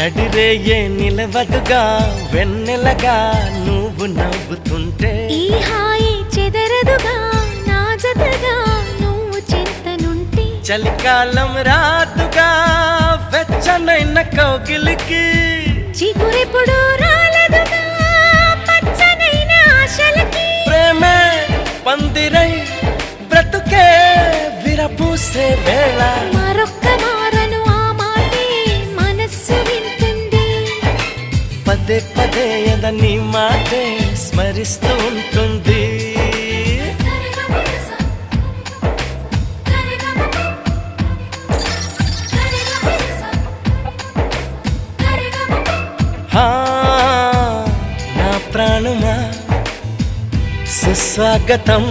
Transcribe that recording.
నడిరేయే నిలవదుగా వెన్నెలగా నువ్వు నవ్వుతుంటే ఈ హాయి చెదరదుగా నా జతగా నువ్వు చింతనుంటే చలికాలం రాదుగా వెచ్చనైన కౌగిలికి చిగురెప్పుడు రాలదుగా పచ్చనైన ఆశలకి ప్రేమే పందిరై బ్రతుకే విరపూసే వేళ మరొక్క మారను ఆ మాటే మనస్సు వింటుంది పదే పదే ఎదని మాటే స్మరిస్తూ ఉంటుంది హా, నా ప్రాణమా సుస్వాగతం